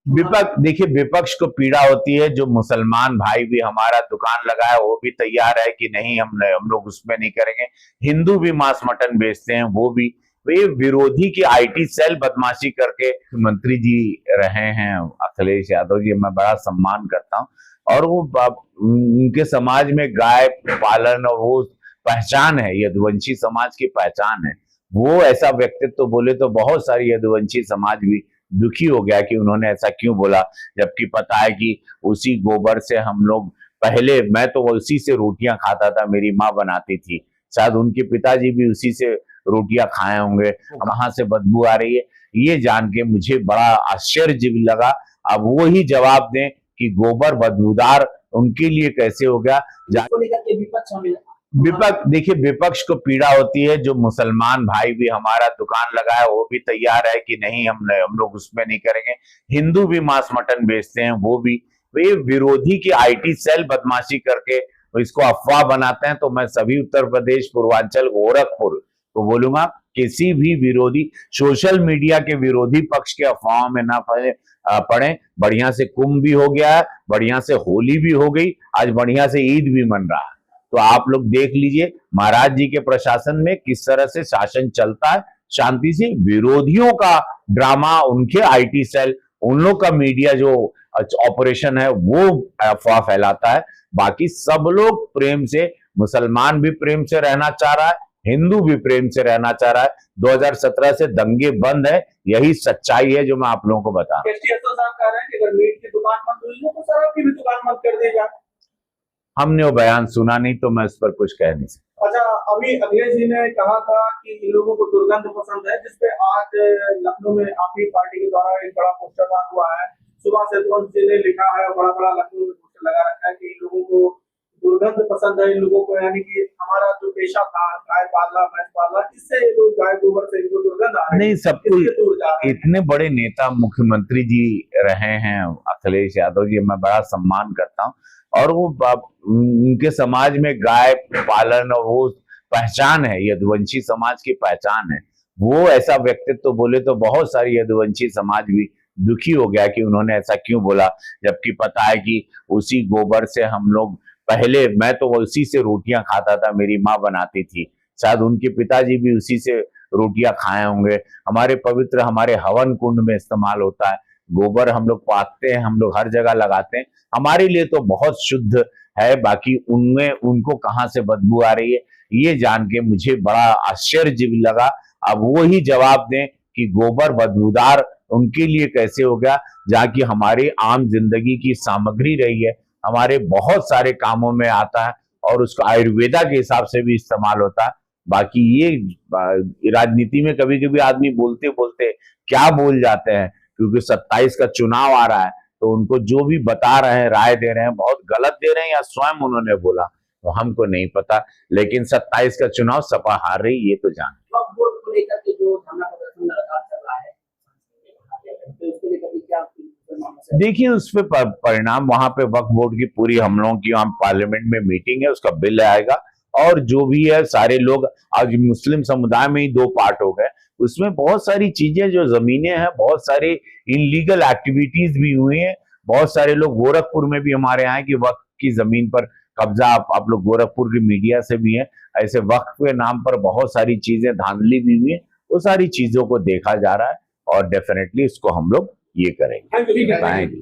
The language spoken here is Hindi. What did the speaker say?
विपक्ष देखिए, विपक्ष को पीड़ा होती है। जो मुसलमान भाई भी हमारा दुकान लगाए वो भी तैयार है कि नहीं, हम लोग उसमें नहीं करेंगे। हिंदू भी मांस मटन बेचते हैं, वो भी। वे विरोधी की आईटी सेल बदमाशी करके मंत्री जी रहे हैं अखिलेश यादव जी, मैं बड़ा सम्मान करता हूँ। और वो उनके समाज में गाय पालन और वो पहचान है, यदुवंशी समाज की पहचान है। वो ऐसा व्यक्तित्व तो बोले तो बहुत सारी यदुवंशी समाज भी दुखी हो गया कि उन्होंने ऐसा क्यों बोला, जबकि पता है कि उसी गोबर से हम लोग पहले, मैं तो उसी से रोटियां खाता था, मेरी माँ बनाती थी, शायद उनके पिताजी भी उसी से रोटियां खाए होंगे। वहां से बदबू आ रही है, ये जान के मुझे बड़ा आश्चर्य लगा। अब वो ही जवाब दें कि गोबर बदबूदार उनके लिए कैसे हो गया। विपक्ष देखिए, विपक्ष को पीड़ा होती है। जो मुसलमान भाई भी हमारा दुकान लगाए वो भी तैयार है कि नहीं, हम लोग उसमें नहीं करेंगे। हिंदू भी मांस मटन बेचते हैं, वो भी। वे विरोधी की आईटी सेल बदमाशी करके इसको अफवाह बनाते हैं। तो मैं सभी उत्तर प्रदेश, पूर्वांचल, गोरखपुर को बोलूंगा, किसी भी विरोधी, सोशल मीडिया के विरोधी पक्ष के अफवाहों में ना पड़े। बढ़िया से कुंभ भी हो गया है, बढ़िया से होली भी हो गई, आज बढ़िया से ईद भी मन रहा है। तो आप लोग देख लीजिए महाराज जी के प्रशासन में किस तरह से शासन चलता है, शांति से। विरोधियों का ड्रामा, उनके आईटी सेल, उन लोग का मीडिया जो ऑपरेशन है वो अफवाह फैलाता है। बाकी सब लोग प्रेम से, मुसलमान भी प्रेम से रहना चाह रहा है, हिंदू भी प्रेम से रहना चाह रहा है। 2017 से दंगे बंद है, यही सच्चाई है जो मैं आप लोगों को बता रहा हूं। मीट की दुकान बंद हुई है तो शराब की भी दुकान बंद कर दी जाए। हमने वो बयान सुना नहीं तो मैं इस पर कुछ कह नहीं सकता। अच्छा, अभी अखिलेश जी ने कहा था कि इन लोगों को दुर्गंध पसंद है, जिसपे आज लखनऊ में आपकी पार्टी के द्वारा एक बड़ा पोस्टर लगा हुआ है। सुबह से जी ने लिखा है, बड़ा बड़ा लखनऊ में पोस्टर लगा रखा है कि इन लोगों को दुर्गंध पसंद है। इन लोगों को, यानी कि हमारा जो पेशा था गाय पालना, भैंस पालना, इससे ये लोग गाय गोबर से इनको दुर्गंध आ रही है। नहीं, सबको इतने बड़े नेता मुख्यमंत्री जी रहे हैं अखिलेश यादव जी, मैं बड़ा सम्मान करता हूँ। और वो उनके समाज में गाय पालन और वो पहचान है, यदुवंशी समाज की पहचान है। वो ऐसा व्यक्तित्व तो बोले तो बहुत सारी यदुवंशी समाज भी दुखी हो गया कि उन्होंने ऐसा क्यों बोला, जबकि पता है कि उसी गोबर से हम लोग पहले, मैं तो उसी से रोटियां खाता था, मेरी माँ बनाती थी, शायद उनके पिताजी भी उसी से रोटियां खाए होंगे। हमारे पवित्र, हमारे हवन कुंड में इस्तेमाल होता है गोबर, हम लोग पाते हैं, हम लोग हर जगह लगाते हैं, हमारे लिए तो बहुत शुद्ध है। बाकी उनमें, उनको कहां से बदबू आ रही है, ये जान के मुझे बड़ा आश्चर्य लगा। अब वो ही जवाब दें कि गोबर बदबूदार उनके लिए कैसे हो गया, जहाँ की हमारी आम जिंदगी की सामग्री रही है, हमारे बहुत सारे कामों में आता है और उसको आयुर्वेदा के हिसाब से भी इस्तेमाल होता है। बाकी ये राजनीति में कभी कभी आदमी बोलते बोलते क्या बोल जाते हैं, क्योंकि 27 का चुनाव आ रहा है, तो उनको जो भी बता रहे हैं, राय दे रहे हैं, बहुत गलत दे रहे हैं या स्वयं उन्होंने बोला तो हमको नहीं पता। लेकिन 27 का चुनाव सपा हार रही, ये तो जान। देखिए, उस पर परिणाम, वहां पे वक्फ बोर्ड की पूरी, हम लोगों की वहां पार्लियामेंट में मीटिंग है, उसका बिल आएगा और जो भी है सारे लोग, आज मुस्लिम समुदाय में ही 2 पार्ट हो गए, उसमें बहुत सारी चीजें, जो जमीनें हैं, बहुत सारी इनलीगल एक्टिविटीज भी हुई हैं। बहुत सारे लोग गोरखपुर में भी हमारे यहाँ की वक्फ की जमीन पर कब्जा, आप लोग गोरखपुर की मीडिया से भी है, ऐसे वक्फ के नाम पर बहुत सारी चीजें धांधली भी हुई है। वो सारी चीजों को देखा जा रहा है और डेफिनेटली इसको हम लोग ये करेंगे।